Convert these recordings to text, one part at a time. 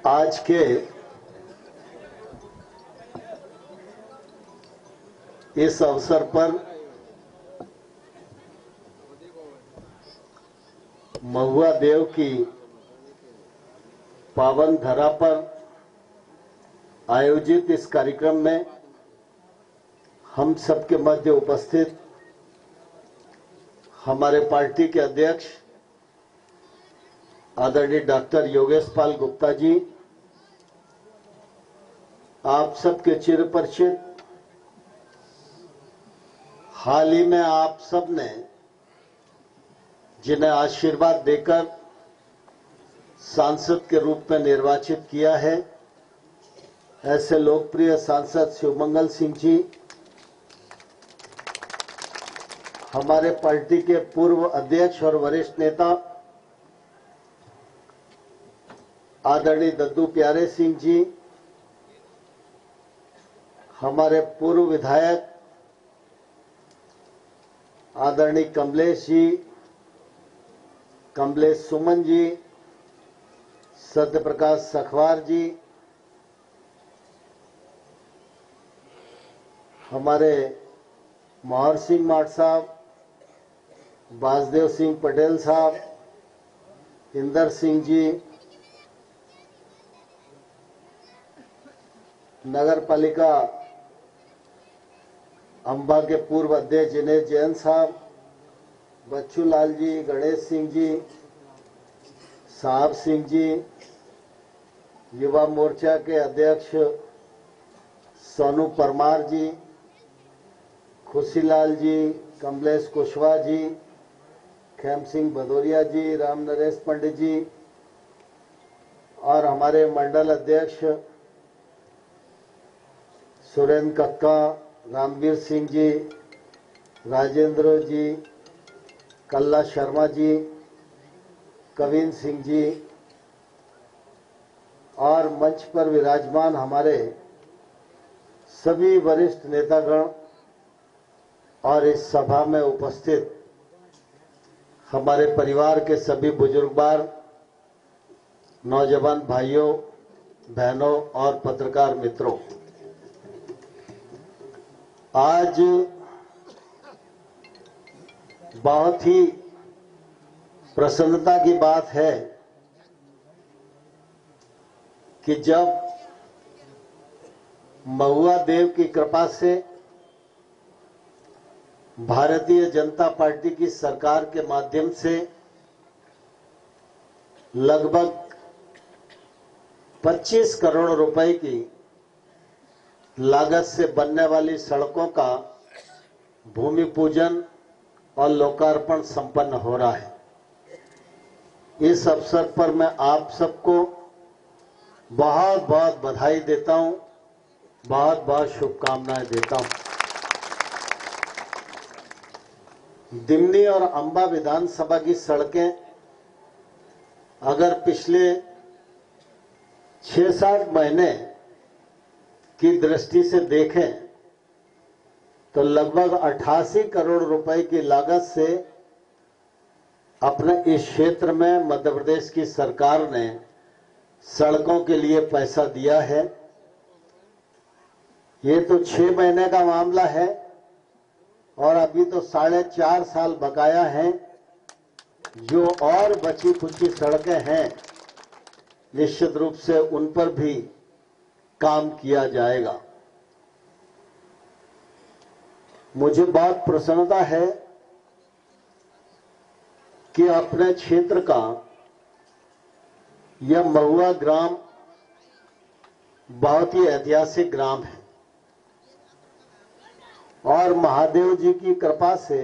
आज के इस अवसर पर महुआ देव की पावन धरा पर आयोजित इस कार्यक्रम में हम सबके मध्य उपस्थित हमारे पार्टी के अध्यक्ष आदरणीय डॉक्टर योगेश पाल गुप्ता जी, आप सबके चिर परिचित, हाल ही में आप सब ने जिन्हें आशीर्वाद देकर सांसद के रूप में निर्वाचित किया है, ऐसे लोकप्रिय सांसद शिवमंगल सिंह जी, हमारे पार्टी के पूर्व अध्यक्ष और वरिष्ठ नेता आदरणीय दद्दू प्यारे सिंह जी, हमारे पूर्व विधायक आदरणीय कमलेश जी, कमलेश सुमन जी, सत्यप्रकाश सखवार जी, हमारे मोहर सिंह माट साहब, बासदेव सिंह पटेल साहब, इंदर सिंह जी, नगर पालिका अंबा के पूर्व अध्यक्ष जिनेश जैन साहब, बच्चू लाल जी, गणेश सिंह जी, साहब सिंह जी, युवा मोर्चा के अध्यक्ष सोनू परमार जी, खुशीलाल जी, कमलेश कुशवाहा जी, खेम सिंह भदौरिया जी, राम नरेश पंडित जी और हमारे मंडल अध्यक्ष सुरेंद्र कक्का, रामवीर सिंह जी, राजेंद्र जी, कल्ला शर्मा जी, कविन सिंह जी और मंच पर विराजमान हमारे सभी वरिष्ठ नेतागण और इस सभा में उपस्थित हमारे परिवार के सभी बुजुर्गवार, नौजवान भाइयों बहनों और पत्रकार मित्रों, आज बहुत ही प्रसन्नता की बात है कि जब महुआ देव की कृपा से भारतीय जनता पार्टी की सरकार के माध्यम से लगभग 25 करोड़ रुपए की लागत से बनने वाली सड़कों का भूमि पूजन और लोकार्पण संपन्न हो रहा है। इस अवसर पर मैं आप सबको बहुत बहुत बधाई देता हूं, बहुत बहुत शुभकामनाएं देता हूं। दिमनी और अंबा विधानसभा की सड़कें अगर पिछले 6-7 महीने की दृष्टि से देखें तो लगभग 88 करोड़ रुपए की लागत से अपने इस क्षेत्र में मध्य प्रदेश की सरकार ने सड़कों के लिए पैसा दिया है। ये तो 6 महीने का मामला है और अभी तो 4.5 साल बकाया है। जो और बची खुची सड़कें हैं निश्चित रूप से उन पर भी काम किया जाएगा। मुझे बहुत प्रसन्नता है कि अपने क्षेत्र का यह महुआ ग्राम बहुत ही ऐतिहासिक ग्राम है और महादेव जी की कृपा से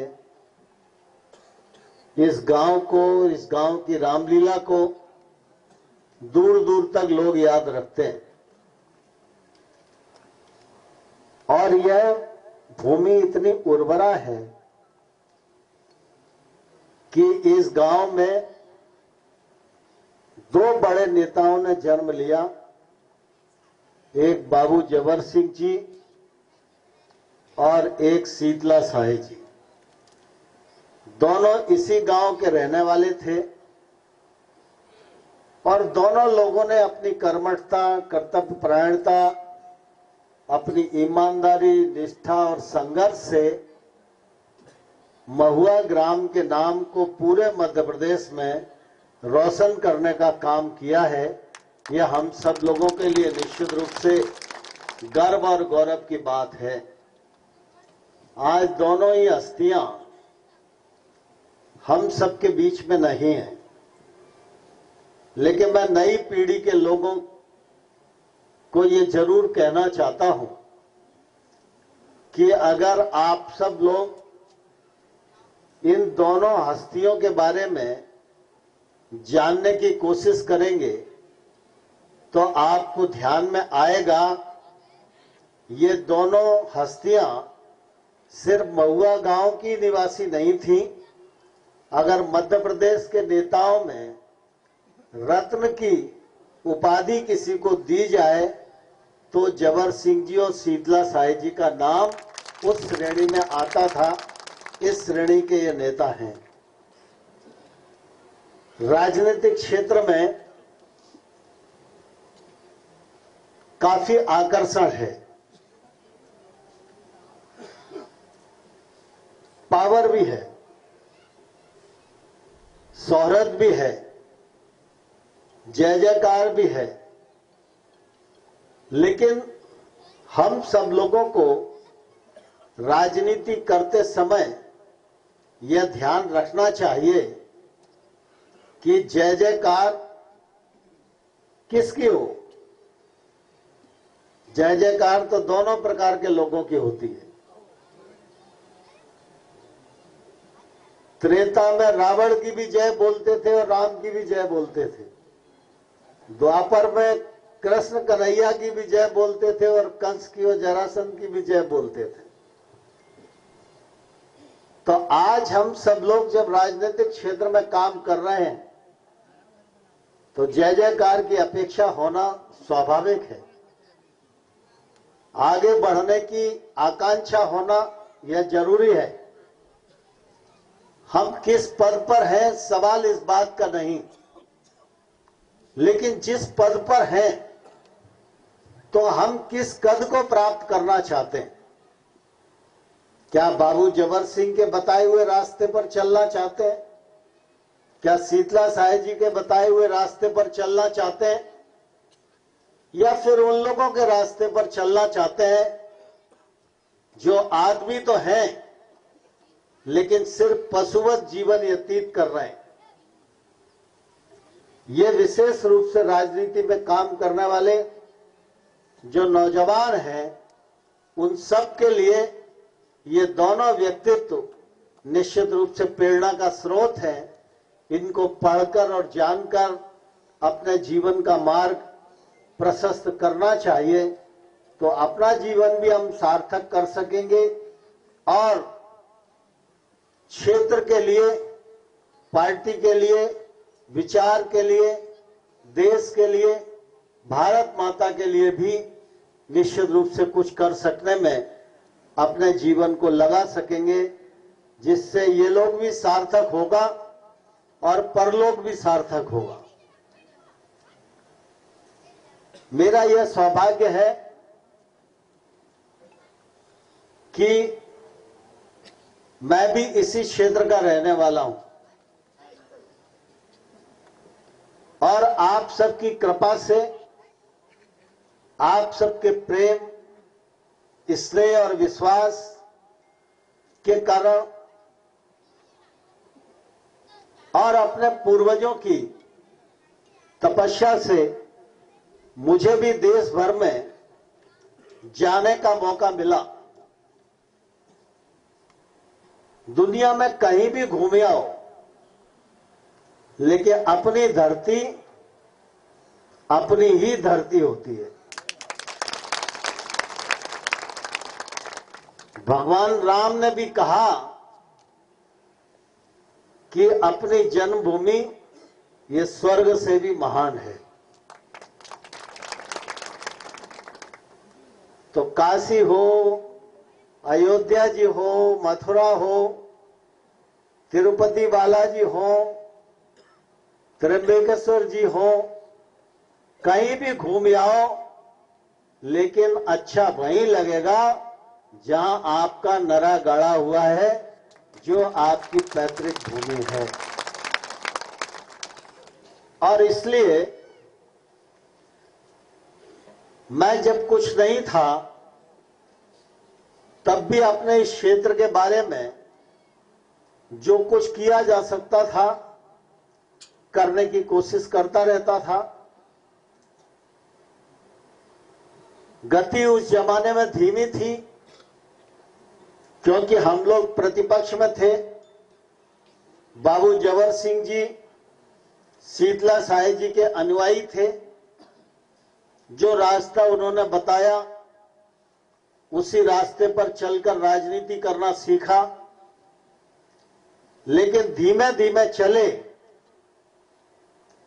इस गांव को, इस गांव की रामलीला को दूर दूर तक लोग याद रखते हैं और यह भूमि इतनी उर्वरा है कि इस गांव में 2 बड़े नेताओं ने जन्म लिया। एक बाबू जबर सिंह जी और एक शीतला साहे जी। दोनों इसी गांव के रहने वाले थे और दोनों लोगों ने अपनी कर्मठता, कर्तव्यपरायणता, अपनी ईमानदारी, निष्ठा और संघर्ष से महुआ ग्राम के नाम को पूरे मध्य प्रदेश में रोशन करने का काम किया है। यह हम सब लोगों के लिए निश्चित रूप से गर्व और गौरव की बात है। आज दोनों ही हस्तियां हम सबके बीच में नहीं हैं, लेकिन मैं नई पीढ़ी के लोगों को ये जरूर कहना चाहता हूं कि अगर आप सब लोग इन दोनों हस्तियों के बारे में जानने की कोशिश करेंगे तो आपको ध्यान में आएगा ये दोनों हस्तियां सिर्फ महुआ गांव की निवासी नहीं थी। अगर मध्य प्रदेश के नेताओं में रत्न की उपाधि किसी को दी जाए तो जबर सिंह जी और शीतला साई जी का नाम उस श्रेणी में आता था। इस श्रेणी के ये नेता हैं। राजनीतिक क्षेत्र में काफी आकर्षण है, पावर भी है, शोहरत भी है, जय जयकार भी है, लेकिन हम सब लोगों को राजनीति करते समय यह ध्यान रखना चाहिए कि जय जयकार किसकी हो। जय जयकार तो दोनों प्रकार के लोगों की होती है। त्रेता में रावण की भी जय बोलते थे और राम की भी जय बोलते थे। द्वापर में कृष्ण कन्हैया की भी जय बोलते थे और कंस की और जरासंध की भी जय बोलते थे। तो आज हम सब लोग जब राजनीतिक क्षेत्र में काम कर रहे हैं तो जय जयकार की अपेक्षा होना स्वाभाविक है। आगे बढ़ने की आकांक्षा होना यह जरूरी है। हम किस पद पर हैं सवाल इस बात का नहीं, लेकिन जिस पद पर हैं तो हम किस कद को प्राप्त करना चाहते हैं। क्या बाबू जबर सिंह के बताए हुए रास्ते पर चलना चाहते हैं? क्या शीतला साई जी के बताए हुए रास्ते पर चलना चाहते हैं, या फिर उन लोगों के रास्ते पर चलना चाहते हैं जो आदमी तो हैं लेकिन सिर्फ पशुवत जीवन व्यतीत कर रहे हैं? ये विशेष रूप से राजनीति में काम करने वाले जो नौजवान हैं उन सब के लिए ये दोनों व्यक्तित्व निश्चित रूप से प्रेरणा का स्रोत है। इनको पढ़कर और जानकर अपने जीवन का मार्ग प्रशस्त करना चाहिए, तो अपना जीवन भी हम सार्थक कर सकेंगे और क्षेत्र के लिए, पार्टी के लिए, विचार के लिए, देश के लिए, भारत माता के लिए भी निश्चित रूप से कुछ कर सकने में अपने जीवन को लगा सकेंगे, जिससे ये लोग भी सार्थक होगा और परलोक भी सार्थक होगा। मेरा यह सौभाग्य है कि मैं भी इसी क्षेत्र का रहने वाला हूं और आप सबकी कृपा से, आप सबके प्रेम, स्नेह और विश्वास के कारण और अपने पूर्वजों की तपस्या से मुझे भी देश भर में जाने का मौका मिला। दुनिया में कहीं भी घूमे आओ, लेकिन अपनी धरती अपनी ही धरती होती है। भगवान राम ने भी कहा कि अपनी जन्मभूमि ये स्वर्ग से भी महान है। तो काशी हो, अयोध्या जी हो, मथुरा हो, तिरुपति बालाजी हो, त्र्यंबकेश्वर जी हो, कहीं भी घूम आओ, लेकिन अच्छा वहीं लगेगा जहां आपका नरा गड़ा हुआ है, जो आपकी पैतृक भूमि है। और इसलिए मैं जब कुछ नहीं था तब भी अपने इस क्षेत्र के बारे में जो कुछ किया जा सकता था करने की कोशिश करता रहता था। गति उस जमाने में धीमी थी क्योंकि हम लोग प्रतिपक्ष में थे। बाबू जबर सिंह जी शीतला साय जी के अनुयायी थे। जो रास्ता उन्होंने बताया उसी रास्ते पर चलकर राजनीति करना सीखा, लेकिन धीमे धीमे चले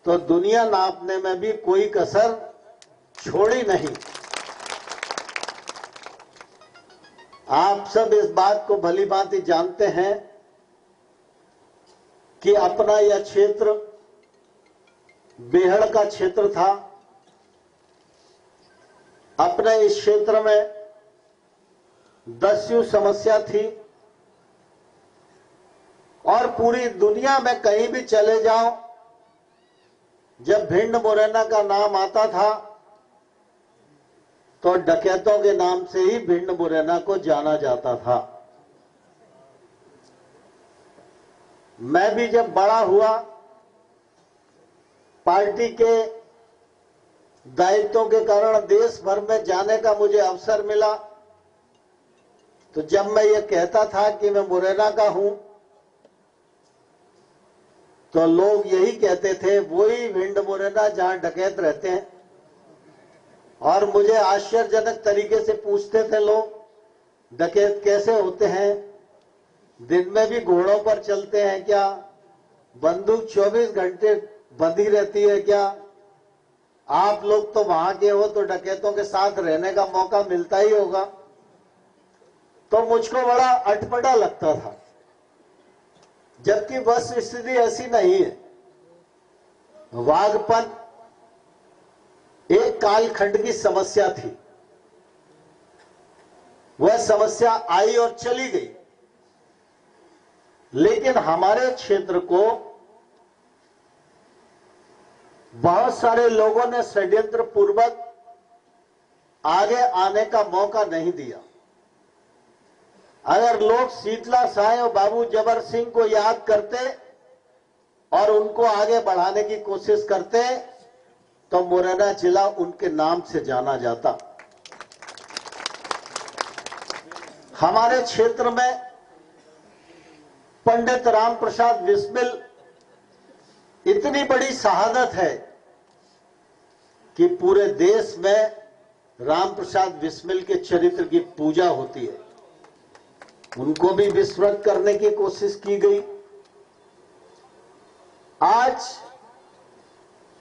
तो दुनिया नापने में भी कोई कसर छोड़ी नहीं। आप सब इस बात को भली भांति जानते हैं कि अपना यह क्षेत्र बेहड़ का क्षेत्र था। अपने इस क्षेत्र में दस्यु समस्या थी और पूरी दुनिया में कहीं भी चले जाओ, जब भिंड मुरैना का नाम आता था तो डकैतों के नाम से ही भिंड मुरैना को जाना जाता था। मैं भी जब बड़ा हुआ, पार्टी के दायित्वों के कारण देश भर में जाने का मुझे अवसर मिला, तो जब मैं ये कहता था कि मैं मुरैना का हूं तो लोग यही कहते थे, वही भिंड मुरैना जहां डकैत रहते हैं। और मुझे आश्चर्यजनक तरीके से पूछते थे लोग, डकैत कैसे होते हैं, दिन में भी घोड़ों पर चलते हैं क्या, बंदूक 24 घंटे बंधी रहती है क्या, आप लोग तो वहां के हो तो डकैतों के साथ रहने का मौका मिलता ही होगा। तो मुझको बड़ा अटपटा लगता था, जबकि बस स्थिति ऐसी नहीं है। वाघपन एक कालखंड की समस्या थी, वह समस्या आई और चली गई, लेकिन हमारे क्षेत्र को बहुत सारे लोगों ने षड्यंत्र पूर्वक आगे आने का मौका नहीं दिया। अगर लोग शीतला साय और बाबू जबर सिंह को याद करते और उनको आगे बढ़ाने की कोशिश करते तो मुरैना जिला उनके नाम से जाना जाता। हमारे क्षेत्र में पंडित राम प्रसाद बिस्मिल इतनी बड़ी शहादत है कि पूरे देश में राम प्रसाद बिस्मिल के चरित्र की पूजा होती है। उनको भी विस्मृत करने की कोशिश की गई। आज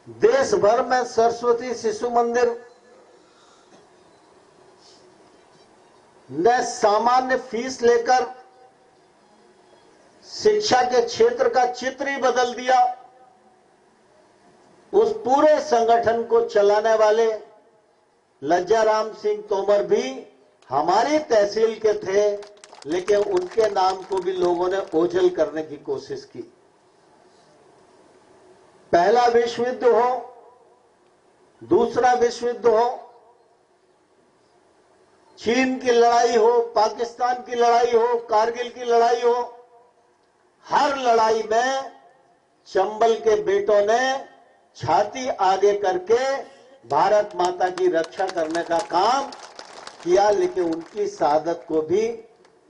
देश भर में सरस्वती शिशु मंदिर ने सामान्य फीस लेकर शिक्षा के क्षेत्र का चित्र ही बदल दिया। उस पूरे संगठन को चलाने वाले लज्जाराम सिंह तोमर भी हमारी तहसील के थे, लेकिन उनके नाम को भी लोगों ने ओझल करने की कोशिश की। पहला विश्व युद्ध हो, दूसरा विश्व युद्ध हो, चीन की लड़ाई हो, पाकिस्तान की लड़ाई हो, कारगिल की लड़ाई हो, हर लड़ाई में चंबल के बेटों ने छाती आगे करके भारत माता की रक्षा करने का काम किया, लेकिन उनकी शहादत को भी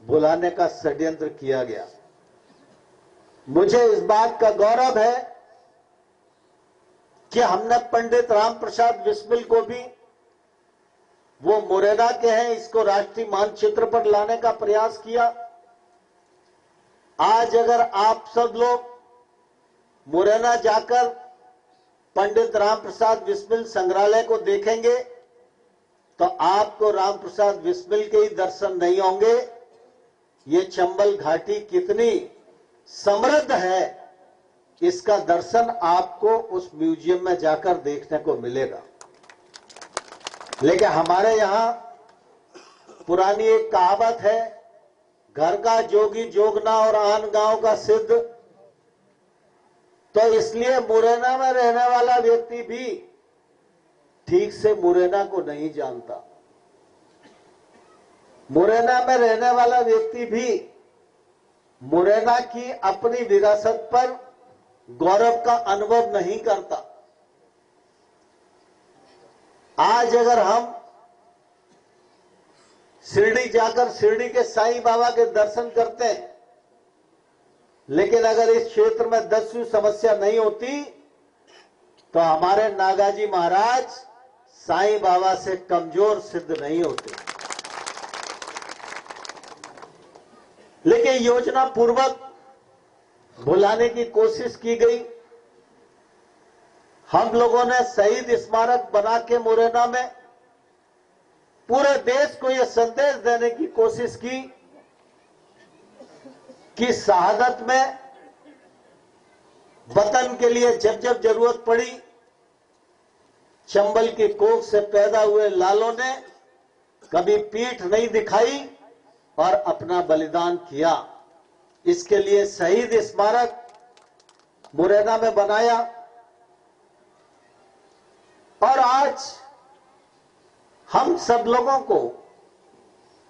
भुलाने का षड्यंत्र किया गया। मुझे इस बात का गौरव है कि हमने पंडित राम प्रसाद बिस्मिल को भी, वो मुरैना के हैं, इसको राष्ट्रीय मानचित्र पर लाने का प्रयास किया। आज अगर आप सब लोग मुरैना जाकर पंडित राम प्रसाद बिस्मिल संग्रहालय को देखेंगे तो आपको राम प्रसाद बिस्मिल के ही दर्शन नहीं होंगे। ये चंबल घाटी कितनी समृद्ध है, इसका दर्शन आपको उस म्यूजियम में जाकर देखने को मिलेगा। लेकिन हमारे यहाँ पुरानी एक कहावत है, घर का जोगी जोगना और आन गांव का सिद्ध। तो इसलिए मुरैना में रहने वाला व्यक्ति भी ठीक से मुरैना को नहीं जानता। मुरैना में रहने वाला व्यक्ति भी मुरैना की अपनी विरासत पर गौरव का अनुभव नहीं करता। आज अगर हम शिरडी जाकर शिरडी के साईं बाबा के दर्शन करते हैं, लेकिन अगर इस क्षेत्र में दस्यु समस्या नहीं होती तो हमारे नागाजी महाराज साईं बाबा से कमजोर सिद्ध नहीं होते। लेकिन योजना पूर्वक भुलाने की कोशिश की गई। हम लोगों ने शहीद स्मारक बना के मुरैना में पूरे देश को यह संदेश देने की कोशिश की कि शहादत में वतन के लिए जब जब जरूरत पड़ी, चंबल की कोख से पैदा हुए लालों ने कभी पीठ नहीं दिखाई और अपना बलिदान किया। इसके लिए शहीद स्मारक मुरैना में बनाया। और आज हम सब लोगों को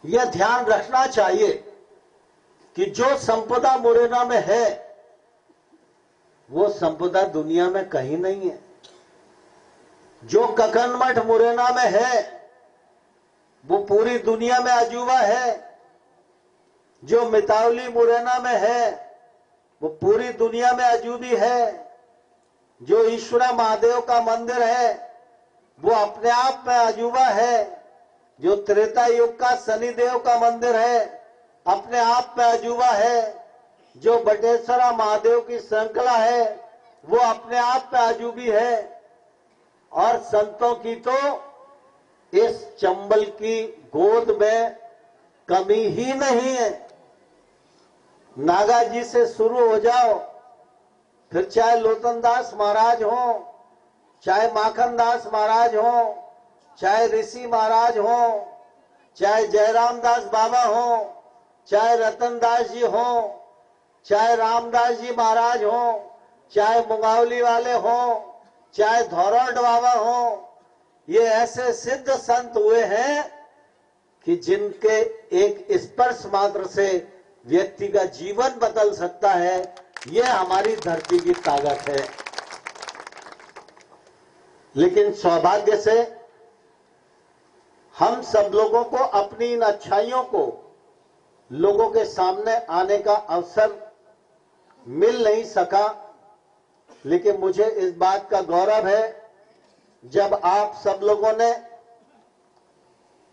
यह ध्यान रखना चाहिए कि जो संपदा मुरैना में है वो संपदा दुनिया में कहीं नहीं है। जो ककन मठ मुरैना में है वो पूरी दुनिया में अजूबा है। जो मितावली मुरैना में है वो पूरी दुनिया में अजूबी है। जो ईश्वरा महादेव का मंदिर है वो अपने आप में अजूबा है। जो त्रेता युग का शनिदेव का मंदिर है अपने आप में अजूबा है। जो बटेश्वरा महादेव की श्रृंखला है वो अपने आप में अजूबी है। और संतों की तो इस चंबल की गोद में कमी ही नहीं है। नागा जी से शुरू हो जाओ, फिर चाहे लोतनदास महाराज हो, चाहे माखनदास महाराज हो, चाहे ऋषि महाराज हो, चाहे जयराम दास बाबा हो, चाहे रतनदास जी हो, चाहे रामदास जी महाराज हो, चाहे मुंगावली वाले हो, चाहे धौरड बाबा हो, ये ऐसे सिद्ध संत हुए हैं कि जिनके एक स्पर्श मात्र से व्यक्ति का जीवन बदल सकता है। यह हमारी धरती की ताकत है। लेकिन सौभाग्य से हम सब लोगों को अपनी इन अच्छाइयों को लोगों के सामने आने का अवसर मिल नहीं सका। लेकिन मुझे इस बात का गौरव है जब आप सब लोगों ने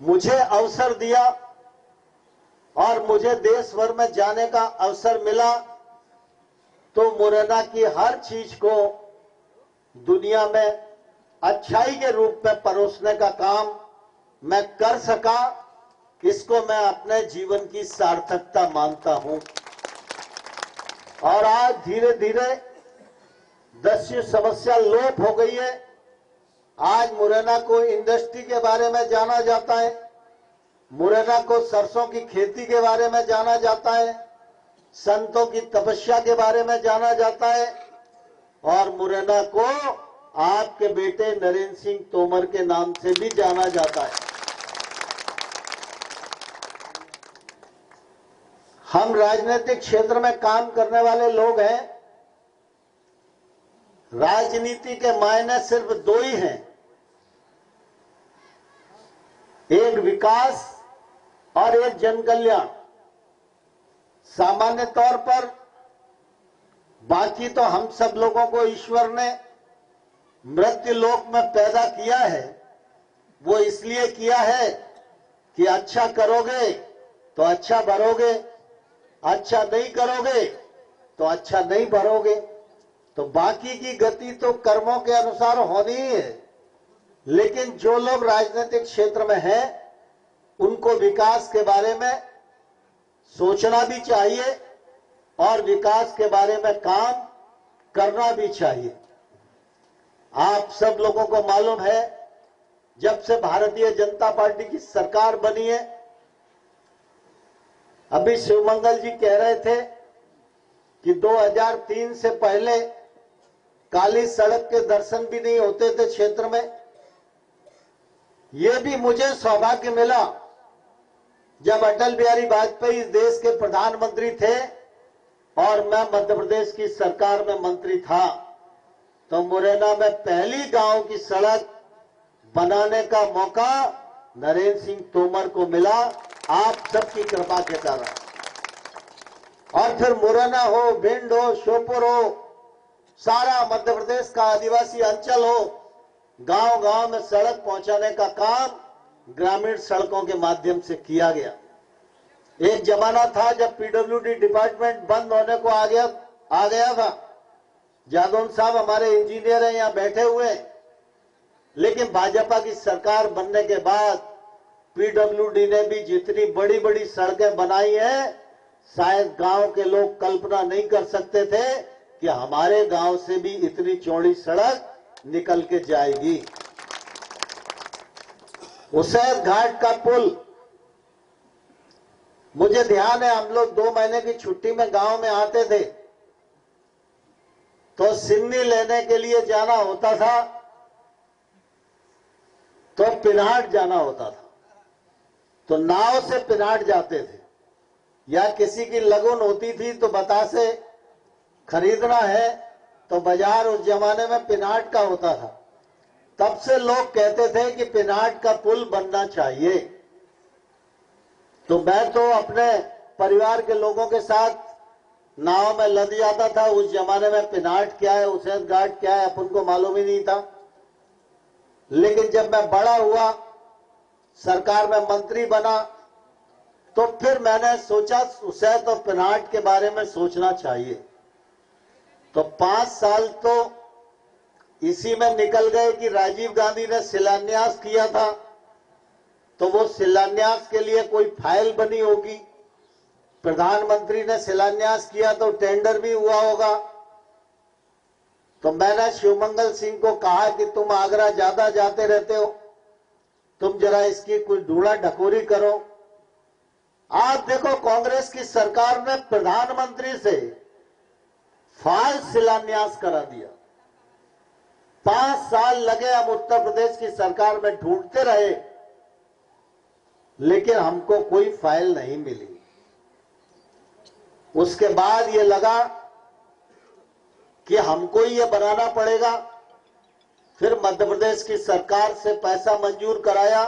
मुझे अवसर दिया और मुझे देश भर में जाने का अवसर मिला, तो मुरैना की हर चीज को दुनिया में अच्छाई के रूप में परोसने का काम मैं कर सका। इसको मैं अपने जीवन की सार्थकता मानता हूं। और आज धीरे धीरे दस्यु समस्या लोप हो गई है। आज मुरैना को इंडस्ट्री के बारे में जाना जाता है। मुरैना को सरसों की खेती के बारे में जाना जाता है। संतों की तपस्या के बारे में जाना जाता है। और मुरैना को आपके बेटे नरेंद्र सिंह तोमर के नाम से भी जाना जाता है। हम राजनीतिक क्षेत्र में काम करने वाले लोग हैं। राजनीति के मायने सिर्फ दो ही हैं, एक विकास और एक जनकल्याण। सामान्य तौर पर बाकी तो हम सब लोगों को ईश्वर ने मृत्यु लोक में पैदा किया है। वो इसलिए किया है कि अच्छा करोगे तो अच्छा भरोगे, अच्छा नहीं करोगे तो अच्छा नहीं भरोगे। तो बाकी की गति तो कर्मों के अनुसार होनी ही है। लेकिन जो लोग राजनीतिक क्षेत्र में हैं उनको विकास के बारे में सोचना भी चाहिए और विकास के बारे में काम करना भी चाहिए। आप सब लोगों को मालूम है जब से भारतीय जनता पार्टी की सरकार बनी है। अभी शिवमंगल जी कह रहे थे कि 2003 से पहले काली सड़क के दर्शन भी नहीं होते थे क्षेत्र में। यह भी मुझे सौभाग्य मिला जब अटल बिहारी वाजपेयी इस देश के प्रधानमंत्री थे और मैं मध्य प्रदेश की सरकार में मंत्री था, तो मुरैना में पहली गांव की सड़क बनाने का मौका नरेंद्र सिंह तोमर को मिला, आप सबकी कृपा के कारण। और फिर मुरैना हो, भिंड हो, श्योपुर हो, सारा मध्य प्रदेश का आदिवासी अंचल हो, गांव गांव में सड़क पहुंचाने का काम ग्रामीण सड़कों के माध्यम से किया गया। एक जमाना था जब पीडब्ल्यूडी डिपार्टमेंट बंद होने को आ गया था। जादौन साहब हमारे इंजीनियर हैं, यहां बैठे हुए, लेकिन भाजपा की सरकार बनने के बाद पीडब्ल्यूडी ने भी जितनी बड़ी बड़ी सड़कें बनाई हैं, शायद गांव के लोग कल्पना नहीं कर सकते थे कि हमारे गांव से भी इतनी चौड़ी सड़क निकल के जाएगी। उसैद घाट का पुल, मुझे ध्यान है हम लोग 2 महीने की छुट्टी में गांव में आते थे तो सिन्नी लेने के लिए जाना होता था तो पिनाट जाना होता था, तो नाव से पिनाट जाते थे, या किसी की लगन होती थी तो बतासे खरीदना है तो बाजार उस जमाने में पिनाट का होता था। तब से लोग कहते थे कि पिनाट का पुल बनना चाहिए। तो मैं तो अपने परिवार के लोगों के साथ नाव में लद जाता था। उस जमाने में पिनाट क्या है, उसैद घाट क्या है, अपन को मालूम ही नहीं था। लेकिन जब मैं बड़ा हुआ, सरकार में मंत्री बना, तो फिर मैंने सोचा उसैद और पिनाट के बारे में सोचना चाहिए। तो 5 साल तो इसी में निकल गए कि राजीव गांधी ने शिलान्यास किया था, तो वो शिलान्यास के लिए कोई फाइल बनी होगी। प्रधानमंत्री ने शिलान्यास किया तो टेंडर भी हुआ होगा। तो मैंने शिवमंगल सिंह को कहा कि तुम आगरा ज्यादा जाते रहते हो, तुम जरा इसकी कोई ढूंढा ढकोरी करो। आज देखो कांग्रेस की सरकार ने प्रधानमंत्री से फाइल शिलान्यास करा दिया। 5 साल लगे, हम उत्तर प्रदेश की सरकार में ढूंढते रहे, लेकिन हमको कोई फाइल नहीं मिली। उसके बाद ये लगा कि हमको ये बनाना पड़ेगा। फिर मध्य प्रदेश की सरकार से पैसा मंजूर कराया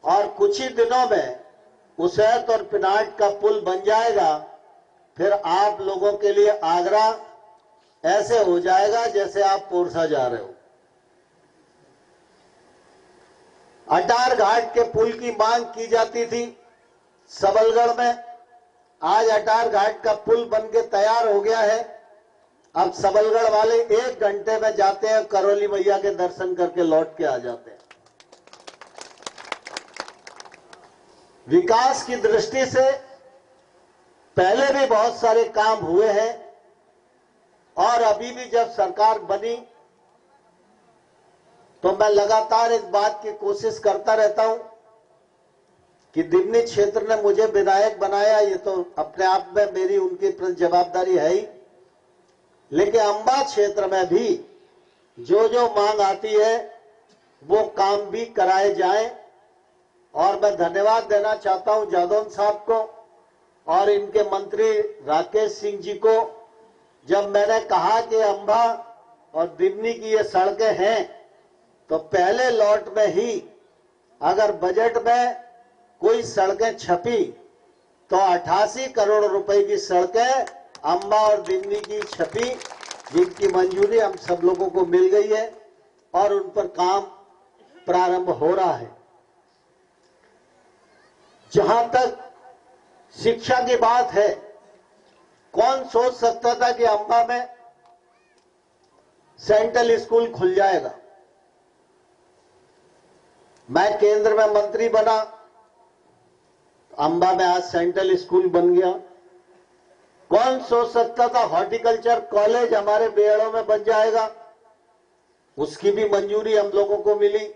और कुछ ही दिनों में उसैद और पिनाट का पुल बन जाएगा। फिर आप लोगों के लिए आगरा ऐसे हो जाएगा जैसे आप पोरसा जा रहे हो। अटार घाट के पुल की मांग की जाती थी सबलगढ़ में। आज अटार घाट का पुल बनके तैयार हो गया है। अब सबलगढ़ वाले 1 घंटे में जाते हैं, करौली मैया के दर्शन करके लौट के आ जाते हैं। विकास की दृष्टि से पहले भी बहुत सारे काम हुए हैं और अभी भी जब सरकार बनी तो मैं लगातार इस बात की कोशिश करता रहता हूं कि दिमनी क्षेत्र ने मुझे विधायक बनाया, ये तो अपने आप में मेरी उनकी प्रति जवाबदारी है ही, लेकिन अंबा क्षेत्र में भी जो जो मांग आती है वो काम भी कराए जाएं। और मैं धन्यवाद देना चाहता हूं जादौन साहब को और इनके मंत्री राकेश सिंह जी को। जब मैंने कहा कि अंबा और दिमनी की ये सड़कें हैं, तो पहले लॉट में ही अगर बजट में कोई सड़कें छपी तो 88 करोड़ रुपए की सड़कें अंबा और दिमनी की छपी, जिनकी मंजूरी हम सब लोगों को मिल गई है और उन पर काम प्रारंभ हो रहा है। जहां तक शिक्षा की बात है, कौन सोच सकता था कि अंबा में सेंट्रल स्कूल खुल जाएगा। मैं केंद्र में मंत्री बना, अंबा में आज सेंट्रल स्कूल बन गया। कौन सोच सकता था हॉर्टिकल्चर कॉलेज हमारे बेड़ों में बन जाएगा, उसकी भी मंजूरी हम लोगों को मिली।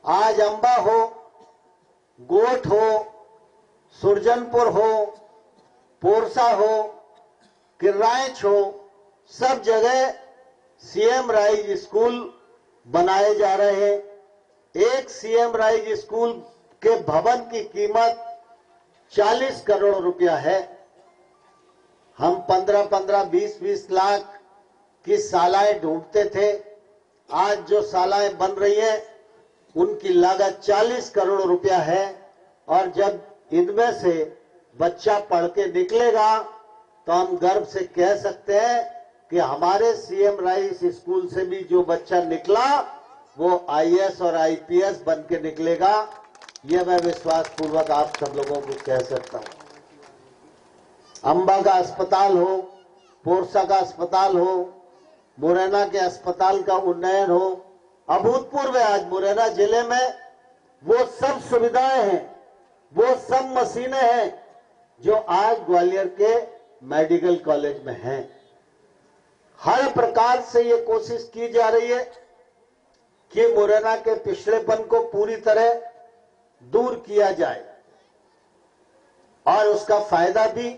आज अंबा हो, गोठ हो, सुरजनपुर हो, पोरसा हो, किर्राइच हो, सब जगह सीएम राइज स्कूल बनाए जा रहे हैं। एक सीएम राइज स्कूल के भवन की कीमत 40 करोड़ रुपया है। हम 15-15, 20-20 लाख की शालाएं ढूंढते थे। आज जो शालाएं बन रही हैं उनकी लागत 40 करोड़ रुपया है। और जब इनमें से बच्चा पढ़ के निकलेगा तो हम गर्व से कह सकते हैं कि हमारे सीएम राइज स्कूल से भी जो बच्चा निकला वो आईएएस और आईपीएस बन के निकलेगा। यह मैं विश्वास पूर्वक आप सब लोगों को कह सकता हूं। अंबा का अस्पताल हो, पोरसा का अस्पताल हो, मुरैना के अस्पताल का उन्नयन हो, अभूतपूर्व है। आज मुरैना जिले में वो सब सुविधाएं हैं, वो सब मशीनें हैं जो आज ग्वालियर के मेडिकल कॉलेज में हैं। हर प्रकार से ये कोशिश की जा रही है कि मुरैना के पिछड़ेपन को पूरी तरह दूर किया जाए और उसका फायदा भी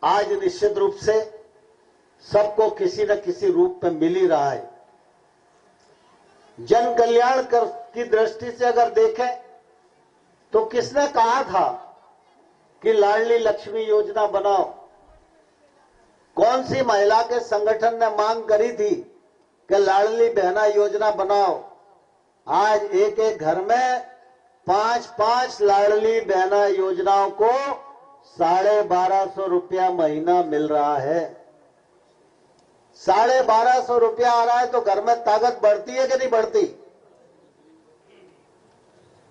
आज निश्चित रूप से सबको किसी न किसी रूप में मिल ही रहा है। जन कल्याण की दृष्टि से अगर देखें तो किसने कहा था कि लाडली लक्ष्मी योजना बनाओ? कौन सी महिला के संगठन ने मांग करी थी कि लाडली बहना योजना बनाओ? आज एक एक घर में 5-5 लाडली बहना योजनाओं को 1250 रुपया महीना मिल रहा है। 1250 रुपया आ रहा है तो घर में ताकत बढ़ती है कि नहीं बढ़ती?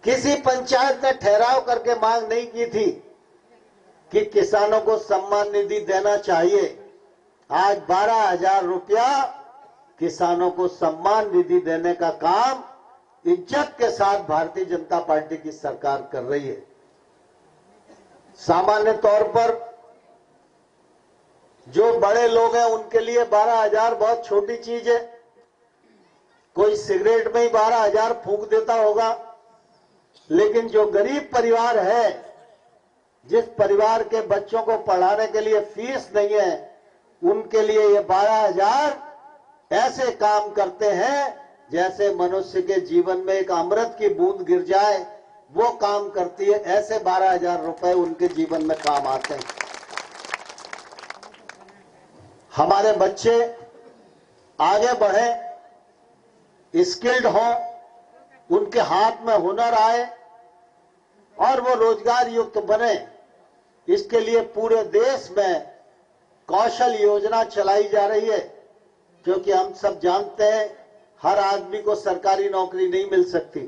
किसी पंचायत ने ठहराव करके मांग नहीं की थी कि किसानों को सम्मान निधि देना चाहिए। आज 12,000 रुपया किसानों को सम्मान निधि देने का काम इज्जत के साथ भारतीय जनता पार्टी की सरकार कर रही है। सामान्य तौर पर जो बड़े लोग हैं उनके लिए 12,000 बहुत छोटी चीज है। कोई सिगरेट में ही 12,000 फूंक देता होगा, लेकिन जो गरीब परिवार है, जिस परिवार के बच्चों को पढ़ाने के लिए फीस नहीं है, उनके लिए ये 12,000 ऐसे काम करते हैं जैसे मनुष्य के जीवन में एक अमृत की बूंद गिर जाए, वो काम करती है। ऐसे 12,000 रुपए उनके जीवन में काम आते हैं। हमारे बच्चे आगे बढ़े, स्किल्ड हों, उनके हाथ में हुनर आए और वो रोजगार युक्त बने, इसके लिए पूरे देश में कौशल योजना चलाई जा रही है। क्योंकि हम सब जानते हैं हर आदमी को सरकारी नौकरी नहीं मिल सकती,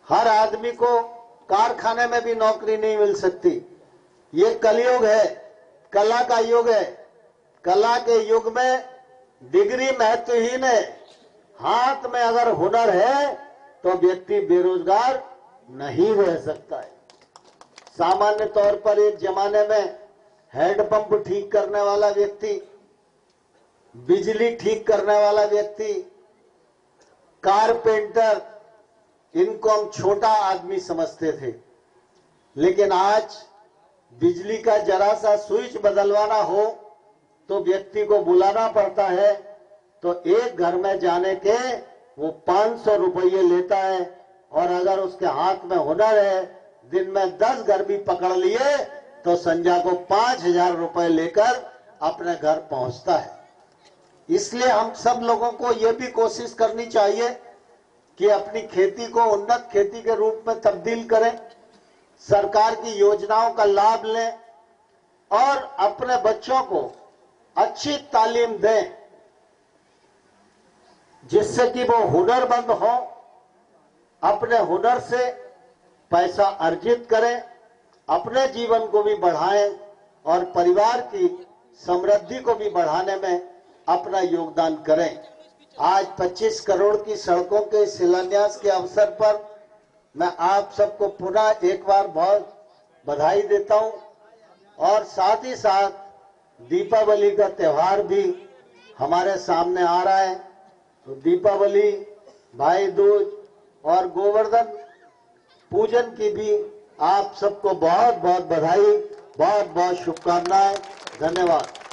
हर आदमी को कारखाने में भी नौकरी नहीं मिल सकती। ये कलयुग है, कला का युग है। कला के युग में डिग्री महत्वहीन है। हाथ में अगर हुनर है तो व्यक्ति बेरोजगार नहीं रह सकता है। सामान्य तौर पर एक जमाने में हैंडपंप ठीक करने वाला व्यक्ति, बिजली ठीक करने वाला व्यक्ति, कारपेंटर, इनको हम छोटा आदमी समझते थे। लेकिन आज बिजली का जरा सा स्विच बदलवाना हो तो व्यक्ति को बुलाना पड़ता है, तो एक घर में जाने के वो 500 रुपये लेता है। और अगर उसके हाथ में हुनर है, दिन में 10 घर भी पकड़ लिए तो संध्या को 5,000 रुपए लेकर अपने घर पहुंचता है। इसलिए हम सब लोगों को यह भी कोशिश करनी चाहिए कि अपनी खेती को उन्नत खेती के रूप में तब्दील करें, सरकार की योजनाओं का लाभ लें और अपने बच्चों को अच्छी तालीम दें, जिससे कि वो हुनरमंद हो, अपने हुनर से पैसा अर्जित करें, अपने जीवन को भी बढ़ाएं और परिवार की समृद्धि को भी बढ़ाने में अपना योगदान करें। आज 25 करोड़ की सड़कों के शिलान्यास के अवसर पर मैं आप सबको पुनः एक बार बहुत बधाई देता हूं। और साथ ही साथ दीपावली का त्योहार भी हमारे सामने आ रहा है। तो दीपावली, भाई दूज, और गोवर्धन पूजन की भी आप सबको बहुत बहुत बधाई, बहुत बहुत शुभकामनाएं। धन्यवाद।